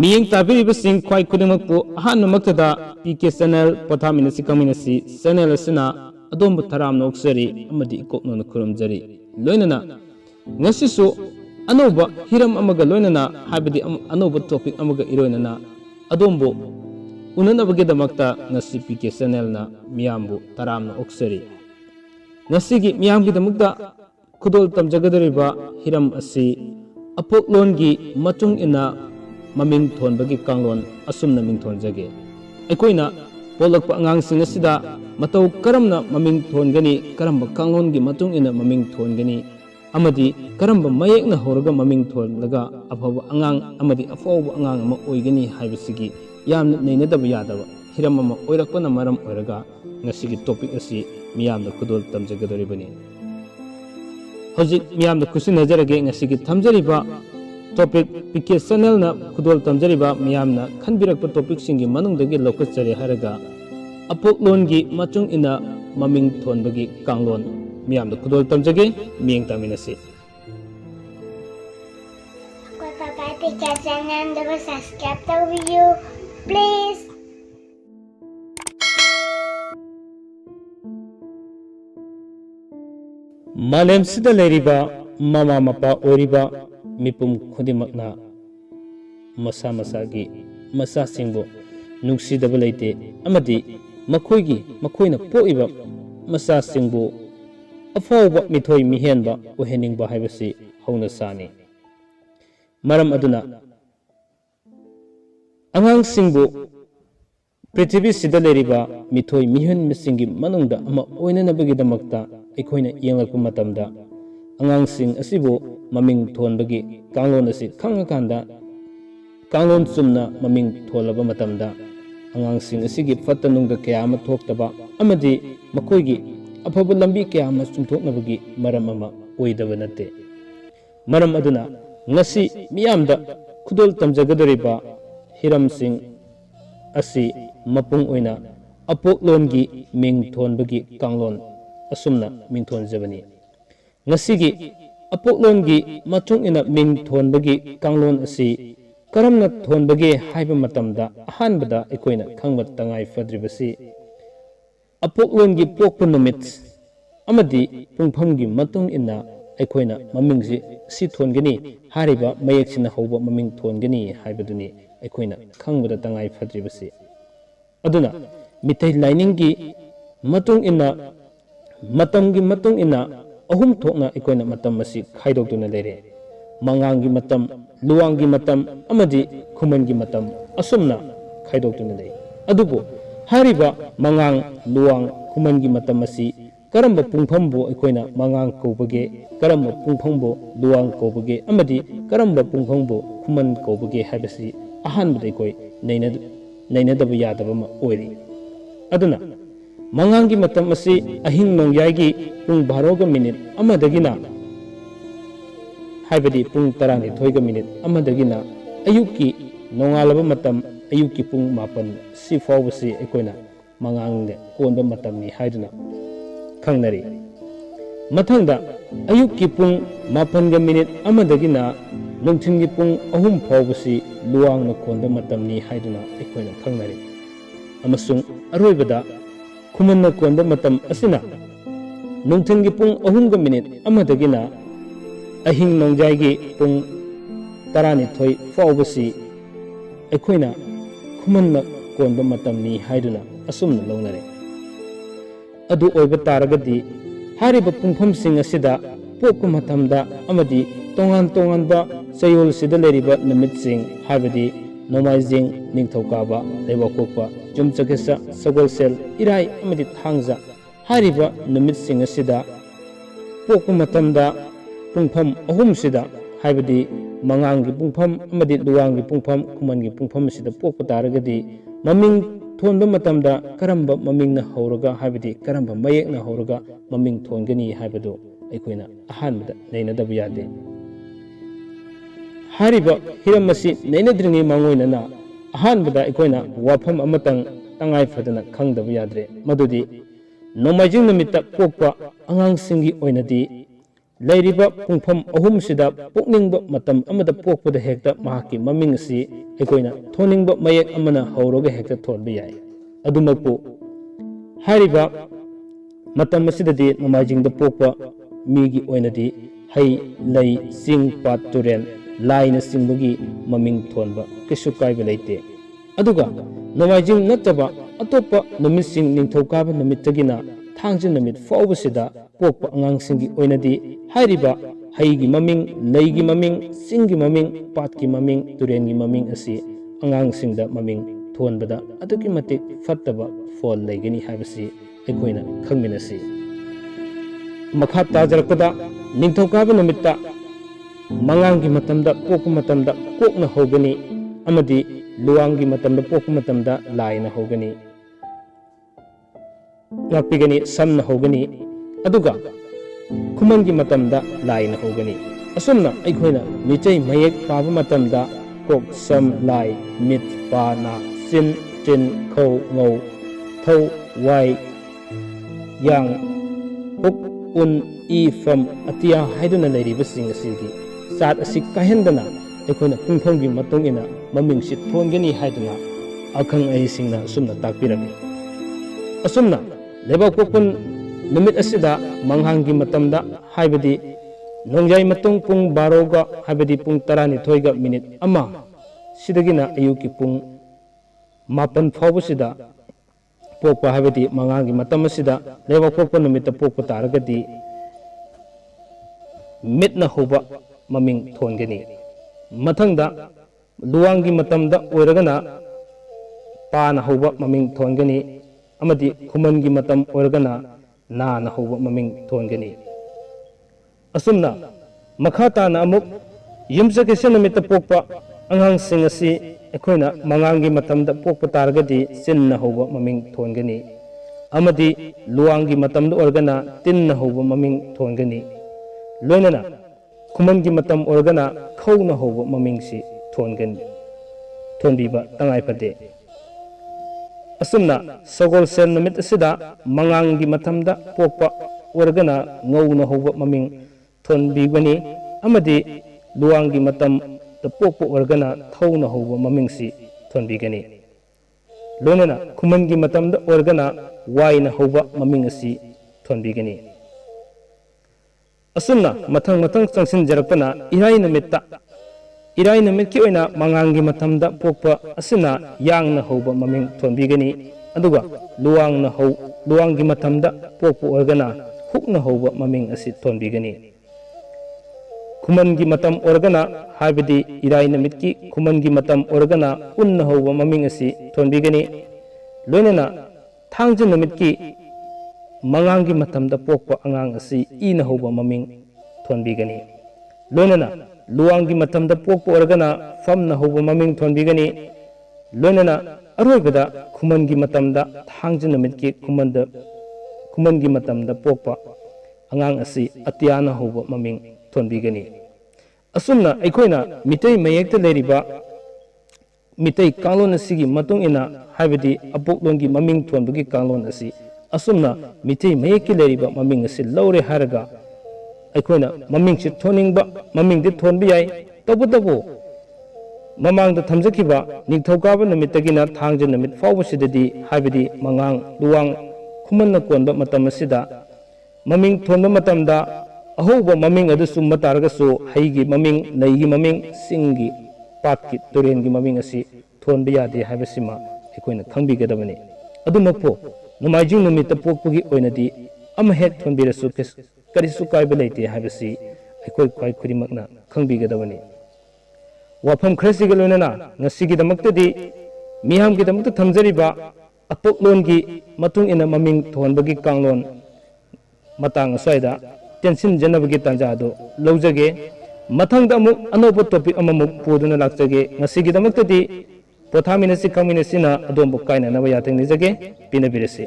Ming tabiribasing kwai kudingmakpu ahanmamaktada PK channel pothaminasi kangminasi channel asina adombu tharamna oksari amadi ikoknona khuramjari loinana ngasisu anoba hiram amaga loinana habidi anoba topic amaga iroinana adombu unanabagidamagta ngasi PK channel na miyambu taramna oksari ngasigi miyamgidamagta khudol tamjagadariba hiram asi Mapoklongi matung ina maming Thonbagi Kanglon asumna ming thonjage aikoina polakpa angangsing asida matau karamna maming thongani karamba Kanglongi matung ina maming thongani amadi karamba mayekna horaga maming thonlaga afaba angang amadi afawba angang ama oigani haibasigi yamna neinadaba yadaba hiram ama oirakpana maram oiraga ngasigi topic asi miyamda khudol tamjagadoribani hojik miyamda kusinajarage ngasigi thamjariba topic PK channel na khudol tamjariba miyamna khanbirakpa topic singi manungdagi lokachari haraga Mapoklongi machung ina maming Thonbagi Kanglon miyamda khudol tamjage Ming taminasi PK channel double subscribe to you please. Malem sida leriba mama mapa oriba mipum khudimakna masa masagi masa singbo nungsidaba leite amadi makoina poiba masa singbo afawba mithoi mihenba oheningba haibasi hauna sani maram aduna angang singbo prithvi sida leriba mithoi mihen misingi manungda ama oinanabagidamagta aikoina yenglakpa matamda angangsing asibu maming Thonbagi Kanglon asi khangakanda Kanglon sumna maming tholaba matamda angangsing asigi fatanungda kaya ama thoktaba amadi makoigi afaba lambi kaya ama chungthoknabagi maram ama oidaba nate maram aduna ngasi miyamda khudol tamjagadoriba hiramsing asi mapung oina Mapoklongi Ming Thonbagi Kanglon asumna ming thonjabani ngasigi Mapoklongi matung ina Ming Thonbagi Kanglon asi Karamna Thonbagi haiba matamda ahanbada aikoina khangba tangai fadribasi Mapoklongi pokpa numit amadi pungphamgi matung ina aikoina mamingsi si thongani hariba mayeksina hauba maming thongani haibaduni aikoina khangbada tangai fadribasi aduna mitai liningi matung ina matamgi matung ina ahum thokna ikoina matam masi khaidokduna lere mangangi matam luwangi matam amadi khumangi matam asumna khaidokduna lei adubu hariba mangang luwang khumangi matam masi karamba pungphambo ikoina mangang kobage karamba pungphambo luwang kobage amadi karamba pungphambo khuman kobage habasi ahanbada ikoi neinadaba yadaba ma oiri aduna mangangi matam asi ahing nongyagi pung 12 minute amadagina haibadi pung 12 minute amadagina ayuki nongalaba matam ayuki pung 8 si fawbasi ekoina mangangne konba matamni haiduna khangnari mathangda ayuki pung 8 minute amadagina nongthingi pung 3 fawbasi luwangna konba matamni haiduna ekoina khangnari amasung aroibada kumanna konda matam asina nungthangi pung 3 minute amadagina ahing nongjagi pung 12 fawbasi aikoina kumanna konda matamni haiduna asumna longnare adu oiba taragadi hariba pungphamsing asida pokpa matamda amadi tonganba sayol sida leriba numitsing habadi nomaijing ningthokaba leibakokpa jumchakesa sagolsel irai amadi thangja hariba numitsing asida pokpa matamda pungpham ahum sida haibadi mangangi pungpham amadi luwangi pungpham khumangi pungpham sida pokpa taragadi maming thonba matamda karamba mamingna hauraga haibadi karamba mayekna hauraga maming thongani haibadu aikoina ahanbada neinadaba yade hariba hiramasi neinadringi mangoinana ahanbada aikoina wafam amatang tangai fadana khangdaba yadre madudi nomaijing numita pokpa angangsinggi oinadi ꯂꯩꯔꯤꯕ ꯄꯨꯡꯐꯝ ꯑꯍꯨꯝꯁꯤꯗ ꯄꯣꯛꯅꯤꯡꯕ ꯃꯇꯝ ꯑꯃꯗ ꯄꯣꯛꯄꯗ ꯍꯦꯛꯇ ꯃꯍꯥꯛꯀꯤ ꯃꯃꯤꯡ ꯑꯁꯤ ꯑꯩꯈꯣꯏꯅ ꯊꯣꯟꯅꯤꯡꯕ ꯃꯌꯦꯛ ꯑꯃꯅ ꯍꯧꯔꯒ ꯍꯦꯛꯇ ꯊꯣꯟꯕ ꯌꯥꯏ ꯑꯗꯨꯃꯛꯄꯨ ꯍꯥꯏꯔꯤꯕ ꯃꯇꯝ ꯑꯁꯤꯗꯗꯤ ꯅꯣꯡꯃꯥꯏꯖꯤꯡꯗ ꯄꯣꯛꯄ ꯃꯤꯒꯤ ꯑꯣꯏꯅꯗꯤ ꯍꯩ ꯂꯩ ꯆꯤꯡ ꯄꯥꯠ ꯇꯨꯔꯦꯜ ꯂꯥꯏꯅ ꯆꯤꯡꯕꯒꯤ ꯃꯃꯤꯡ ꯊꯣꯟꯕ ꯀꯩꯁꯨ ꯀꯥꯏꯕ ꯂꯩꯇꯦ ꯑꯗꯨꯒ ꯅꯣꯡꯃꯥꯏꯖꯤꯡ ꯅꯠꯇꯕ ꯑꯇꯣꯞꯄ ꯅꯨꯃꯤꯠꯁꯤꯡ ꯅꯤꯡꯊꯧꯀꯥꯕ ꯅꯨꯃꯤꯠꯇꯒꯤꯅ ꯊꯥꯡꯖ ꯅꯨꯃꯤꯠ ꯐꯥꯎꯕꯁꯤꯗ ꯄꯣꯛꯄ ꯑꯉꯥꯡꯁꯤꯡꯒꯤ ꯑꯣꯏꯅꯗꯤ ꯍꯥꯏꯔꯤꯕ ꯍꯩꯒꯤ ꯃꯃꯤꯡ ꯂꯩꯒꯤ ꯃꯃꯤꯡ ꯆꯤꯡꯒꯤ ꯃꯃꯤꯡ ꯄꯥꯠꯀꯤ ꯃꯃꯤꯡ ꯇꯨꯔꯦꯟꯒꯤ ꯃꯃꯤꯡ ꯑꯁꯤ ꯑꯉꯥꯡꯁꯤꯡꯗ ꯃꯃꯤꯡ ꯊꯣꯟꯕꯗ ꯑꯗꯨꯛꯀꯤ ꯃꯇꯤꯛ ꯐꯠꯇꯕ ꯐꯣꯜ ꯂꯩꯒꯅꯤ ꯍꯥꯏꯕꯁꯤ ꯑꯩꯈꯣꯏꯅ ꯈꯪꯃꯤꯟꯅꯁꯤ ꯃꯈꯥ ꯇꯥꯖꯔꯛꯄꯗ ꯅꯤꯡꯊꯧꯀꯥꯕ ꯅꯨꯃꯤꯠꯇ ꯃꯉꯥꯡꯒꯤ ꯃꯇꯝꯗ ꯄꯣꯛꯄ ꯃꯇꯝꯗ ꯀꯣꯛꯅ ꯍꯧꯒꯅꯤ ꯑꯃꯗꯤ ꯂꯨꯋꯥꯡꯒꯤ ꯃꯇꯝꯗ ꯄꯣꯛꯄ ꯃꯇꯝꯗ ꯂꯥꯏꯅ ꯍꯧꯒꯅꯤ ꯉꯥꯛꯄꯤꯒꯅꯤ ꯁꯝꯅ ꯍꯧꯒꯅꯤ ꯑꯗꯨꯒ ꯈꯨꯃꯟꯒꯤ ꯃꯇꯝꯗ ꯂꯥꯏꯅ ꯍꯧꯒꯅꯤ ꯑꯁꯨꯝꯅ ꯑꯩꯈꯣꯏꯅ ꯃꯤꯇꯩ ꯃꯌꯦꯛ ꯄꯥꯕ ꯃꯇꯝꯗ ꯀꯣꯛ ꯁꯝ ꯂꯥꯏ ꯃꯤꯠ ꯄꯥ ꯅꯥ ꯆꯤꯟ ꯇꯤꯟ ꯈꯧ ꯉꯧ ꯊꯧ ꯋꯥꯏ ꯌꯥꯡ ꯄꯨꯛ ꯎꯟ ꯏ ꯐꯝ ꯑꯇꯤꯌꯥ ꯍꯥꯏꯗꯨꯅ ꯂꯩꯔꯤꯕꯁꯤꯡ ꯑꯁꯤꯒꯤ ꯆꯥꯠ ꯑꯁꯤ ꯀꯥꯏꯍꯟꯗꯅ ꯑꯩꯈꯣꯏꯅ ꯄꯨꯡꯐꯝꯒꯤ ꯃꯇꯨꯡ ꯏꯟꯅ ꯃꯃꯤꯡꯁꯤ ꯊꯣꯟꯒꯅꯤ ꯍꯥꯏꯗꯨꯅ ꯑꯈꯪ ꯑꯍꯩꯁꯤꯡꯅ ꯑꯁꯨꯝꯅ ꯇꯥꯛꯄꯤꯔꯝꯃꯤ ꯑꯁꯨꯝꯅ ꯂꯩꯕꯥꯛꯄꯣꯛꯄ ꯅꯨꯃꯤꯠ ꯑꯁꯤꯗ ꯃꯉꯥꯡꯒꯤ ꯃꯇꯝꯗ ꯍꯥꯏꯕꯗꯤ ꯅꯣꯡꯖꯥꯏ ꯃꯇꯨꯡ ꯄꯨꯡ 12ꯒ ꯍꯥꯏꯕꯗꯤ ꯄꯨꯡ 12ꯒ ꯃꯤꯅꯤꯠ 1 ꯁꯤꯗꯒꯤꯅ ꯑꯌꯨꯛꯀꯤ ꯄꯨꯡ 9 ꯐꯥꯎꯕꯁꯤꯗ ꯄꯣꯛꯄ ꯍꯥꯏꯕꯗꯤ ꯃꯉꯥꯡꯒꯤ ꯃꯇꯝ ꯑꯁꯤꯗ ꯂꯩꯕꯥꯛꯄꯣꯛꯄ ꯅꯨꯃꯤꯠꯇ ꯄꯣꯛꯄ ꯇꯥꯔꯒꯗꯤ ꯃꯤꯠꯅ ꯍꯧꯕ ꯃꯃꯤꯡ ꯊꯣꯟꯒꯅꯤ ꯃꯊꯪꯗ ꯂꯨꯋꯥꯡꯒꯤ ꯃꯇꯝꯗ ꯑꯣꯏꯔꯒꯅ ꯄꯥꯅ ꯍꯧꯕ ꯃꯃꯤꯡ ꯊꯣꯟꯒꯅꯤ ꯑꯃꯗꯤ ꯈꯨꯃꯟꯒꯤ ꯃꯇꯝ ꯑꯣꯏꯔꯒꯅ ꯅꯥꯅ ꯍꯧꯕ ꯃꯃꯤꯡ ꯊꯣꯟꯒꯅꯤ ꯑꯁꯨꯝꯅ ꯃꯈꯥ ꯇꯥꯅ ꯑꯃꯨꯛ ꯌꯨꯝꯁꯀꯩꯁ ꯅꯨꯃꯤꯠꯇ ꯄꯣꯛꯄ ꯑꯉꯥꯡꯁꯤꯡ ꯑꯁꯤ ꯑꯩꯈꯣꯏꯅ ꯃꯉꯥꯡꯒꯤ ꯃꯇꯝꯗ ꯄꯣꯛꯄ ꯇꯥꯔꯒꯗꯤ ꯆꯤꯟꯅ ꯍꯧꯕ ꯃꯃꯤꯡ ꯊꯣꯟꯒꯅꯤ ꯑꯃꯗꯤ ꯂꯨꯋꯥꯡꯒꯤ ꯃꯇꯝꯗ ꯑꯣꯏꯔꯒꯅ ꯇꯤꯟꯅ ꯍꯧꯕ ꯃꯃꯤꯡ ꯊꯣꯟꯒꯅꯤ ꯂꯣꯏꯅꯅ ꯈꯨꯃꯟꯒꯤ ꯃꯇꯝ ꯑꯣꯏꯔꯒꯅ ꯈꯧꯅ ꯍꯧꯕ ꯃꯃꯤꯡꯁꯤ ꯊꯣꯟꯕꯤꯕ ꯇꯉꯥꯏ ꯐꯗꯦ ꯑꯁꯨꯝꯅ ꯁꯒꯣꯜꯁꯦꯟ ꯅꯨꯃꯤꯠ ꯑꯁꯤꯗ ꯃꯉꯥꯡꯒꯤ ꯃꯇꯝꯗ ꯄꯣꯛꯄ ꯑꯣꯏꯔꯒꯅ ꯉꯧꯅ ꯍꯧꯕ ꯃꯃꯤꯡ ꯊꯣꯟꯕꯤꯒꯅꯤ ꯑꯃꯗꯤ ꯂꯨꯋꯥꯡꯒꯤ ꯃꯇꯝꯗ ꯄꯣꯛꯄ ꯑꯣꯏꯔꯒꯅ ꯊꯧꯅ ꯍꯧꯕ ꯃꯃꯤꯡꯁꯤ ꯊꯣꯟꯕꯤꯒꯅꯤ ꯂꯣꯏꯅꯅ ꯈꯨꯃꯟꯒꯤ ꯃꯇꯝꯗ ꯑꯣꯏꯔꯒꯅ ꯋꯥꯏꯅ ꯍꯧꯕ ꯃꯃꯤꯡ ꯑꯁꯤ ꯊꯣꯟꯕꯤꯒꯅꯤ ꯑꯁꯨꯝꯅ ꯃꯊꯪ ꯆꯪꯁꯤꯟꯖꯔꯛꯄꯅ ꯏꯔꯥꯏ ꯅꯨꯃꯤꯠꯇ ꯏꯔꯥꯏ ꯅꯨꯃꯤꯠꯀꯤ ꯑꯣꯏꯅ ꯃꯉꯥꯡꯒꯤ ꯃꯇꯝꯗ ꯄꯣꯛꯄ ꯑꯁꯤꯅ ꯌꯥꯡꯅ ꯍꯧꯕ ꯃꯃꯤꯡ ꯊꯣꯟꯕꯤꯒꯅꯤ ꯑꯗꯨꯒ ꯂꯨꯋꯥꯡꯒꯤ ꯃꯇꯝꯗ ꯄꯣꯛꯄ ꯑꯣꯏꯔꯒꯅ ꯍꯨꯛꯅ ꯍꯧꯕ ꯃꯃꯤꯡ ꯑꯁꯤ ꯊꯣꯟꯕꯤꯒꯅꯤ ꯈꯨꯃꯟꯒꯤ ꯃꯇꯝ ꯑꯣꯏꯔꯒꯅ ꯍꯥꯏꯕꯗꯤ ꯏꯔꯥꯏ ꯅꯨꯃꯤꯠꯀꯤ ꯈꯨꯃꯟꯒꯤ ꯃꯇꯝ ꯑꯣꯏꯔꯒꯅ ꯎꯟꯅ ꯍꯧꯕ ꯃꯃꯤꯡ ꯑꯁꯤ ꯊꯣꯟꯕꯤꯒꯅꯤ ꯂꯣꯏꯅꯅ ꯊꯥꯡꯖ ꯅꯨꯃꯤꯠꯀꯤ ꯃꯉꯥꯡꯒꯤ ꯃꯇꯝꯗ ꯄꯣꯛꯄ ꯑꯉꯥꯡ ꯑꯁꯤ ꯏꯅ ꯍꯧꯕ ꯃꯃꯤꯡ ꯊꯣꯟꯕꯤꯒꯅꯤ ꯂꯣꯏꯅꯅ ꯂꯨꯋꯥꯡꯒꯤ ꯃꯇꯝꯗ ꯄꯣꯛꯄ ꯑꯣꯏꯔꯒꯅ ꯐꯝꯅ ꯍꯧꯕ ꯃꯃꯤꯡ ꯊꯣꯟꯕꯤꯒꯅꯤ ꯂꯣꯏꯅꯅ ꯑꯔꯣꯏꯕꯗ ꯈꯨꯃꯟꯒꯤ ꯃꯇꯝꯗ ꯊꯥꯡꯖ ꯅꯨꯃꯤꯠꯀꯤ ꯈꯨꯃꯟꯒꯤ ꯃꯇꯝꯗ ꯄꯣꯛꯄ ꯑꯉꯥꯡ ꯑꯁꯤ ꯑꯇꯤꯌꯥꯅ ꯍꯧꯕ ꯃꯃꯤꯡ ꯊꯣꯟꯕꯤꯒꯅꯤ ꯑꯁꯨꯝꯅ ꯑꯩꯈꯣꯏꯅ ꯃꯤꯇꯩ ꯃꯌꯦꯛꯇ ꯂꯩꯔꯤꯕ ꯃꯤꯇꯩ ꯀꯥꯡꯂꯣꯟ ꯑꯁꯤꯒꯤ ꯃꯇꯨꯡ ꯏꯟꯅ ꯍꯥꯏꯕꯗꯤ ꯑꯄꯣꯛꯂꯣꯟꯒꯤ ꯃꯃꯤꯡ ꯊꯣꯟꯕꯒꯤ ꯀꯥꯡꯂꯣꯟ ꯑꯁꯤ ꯑꯁꯨꯝꯅ ꯃꯤꯇꯩ ꯃꯌꯦꯛꯀꯤ ꯂꯩꯔꯤꯕ ꯃꯃꯤꯡ ꯑꯁꯤ ꯂꯧꯔꯦ ꯍꯥꯏꯔꯒ ꯑꯩꯈꯣꯏꯅ ꯃꯃꯤꯡꯁꯤ ꯊꯣꯟꯅꯤꯡꯕ ꯃꯃꯤꯡꯗꯤ ꯊꯣꯟꯕ ꯌꯥꯏ ꯇꯧꯕꯇꯕꯨ ꯃꯃꯥꯡꯗ ꯊꯝꯖꯈꯤꯕ ꯅꯤꯡꯊꯧꯀꯥꯕ ꯅꯨꯃꯤꯠꯇꯒꯤꯅ ꯊꯥꯡꯖ ꯅꯨꯃꯤꯠ ꯐꯥꯎꯕꯁꯤꯗꯗꯤ ꯍꯥꯏꯕꯗꯤ ꯃꯉꯥꯡ ꯂꯨꯋꯥꯡ ꯈꯨꯃꯟꯅ ꯀꯣꯟꯕ ꯃꯇꯝ ꯑꯁꯤꯗ ꯃꯃꯤꯡ ꯊꯣꯟꯕ ꯃꯇꯝꯗ ꯑꯍꯧꯕ ꯃꯃꯤꯡ ꯑꯗꯨ ꯆꯨꯝꯕ ꯇꯥꯔꯒꯁꯨ ꯍꯩꯒꯤ ꯃꯃꯤꯡ ꯂꯩꯒꯤ ꯃꯃꯤꯡ ꯆꯤꯡꯒꯤ ꯄꯥꯠꯀꯤ ꯇꯨꯔꯦꯟꯒꯤ ꯃꯃꯤꯡ ꯑꯁꯤ ꯊꯣꯟꯕ ꯌꯥꯗꯦ ꯍꯥꯏꯕꯁꯤꯃ ꯑꯩꯈꯣꯏꯅ ꯈꯪꯕꯤꯒꯗꯕꯅꯤ ꯑꯗꯨꯃꯛꯄꯨ ꯅꯣꯡꯃꯥꯏꯖꯤꯡ ꯅꯨꯃꯤꯠꯇ ꯄꯣꯛꯄꯒꯤ ꯑꯣꯏꯅꯗꯤ ꯑꯃꯍꯦꯛ ꯊꯣꯟꯕꯤꯔꯁꯨ ꯀꯔꯤꯁꯨ ꯀꯥꯏꯕ ꯂꯩꯇꯦ ꯍꯥꯏꯕꯁꯤ ꯑꯩꯈꯣꯏ ꯈ꯭ꯋꯥꯏ ꯈꯨꯗꯤꯡꯃꯛꯅ ꯈꯪꯕꯤꯒꯗꯕꯅꯤ ꯋꯥꯐꯝ ꯈꯔꯁꯤꯒ ꯂꯣꯏꯅꯅ ꯉꯁꯤꯒꯤꯗꯃꯛꯇꯗꯤ ꯃꯤꯌꯥꯝꯒꯤꯗꯃꯛꯇ ꯊꯝꯖꯔꯤꯕ ꯑꯄꯣꯛꯂꯣꯟꯒꯤ ꯃꯇꯨꯡ ꯏꯟꯅ ꯃꯃꯤꯡ ꯊꯣꯟꯕꯒꯤ ꯀꯥꯡꯂꯣꯟ ꯃꯇꯥꯡ ꯑꯁ꯭ꯋꯥꯏꯗ ꯇꯦꯟꯁꯤꯟꯖꯅꯕꯒꯤ ꯇꯥꯟꯖꯥ ꯑꯗꯨ ꯂꯧꯖꯒꯦ ꯃꯊꯪꯗ ꯑꯃꯨꯛ ꯑꯅꯧꯕ ꯇꯣꯄꯤꯛ ꯑꯃꯃꯨꯛ ꯄꯨꯗꯨꯅ ꯂꯥꯛꯆꯒꯦ ꯉꯁꯤꯒꯤꯗꯃꯛꯇꯗꯤ ꯄꯣꯊꯥꯃꯤꯟꯅꯁꯤ ꯈꯪꯃꯤꯟꯅꯁꯤꯅ ꯑꯗꯣꯝꯕꯨ ꯀꯥꯏꯅꯅꯕ ꯌꯥꯊꯪ ꯅꯤꯖꯒꯦ ꯄꯤꯅꯕꯤꯔꯁꯤ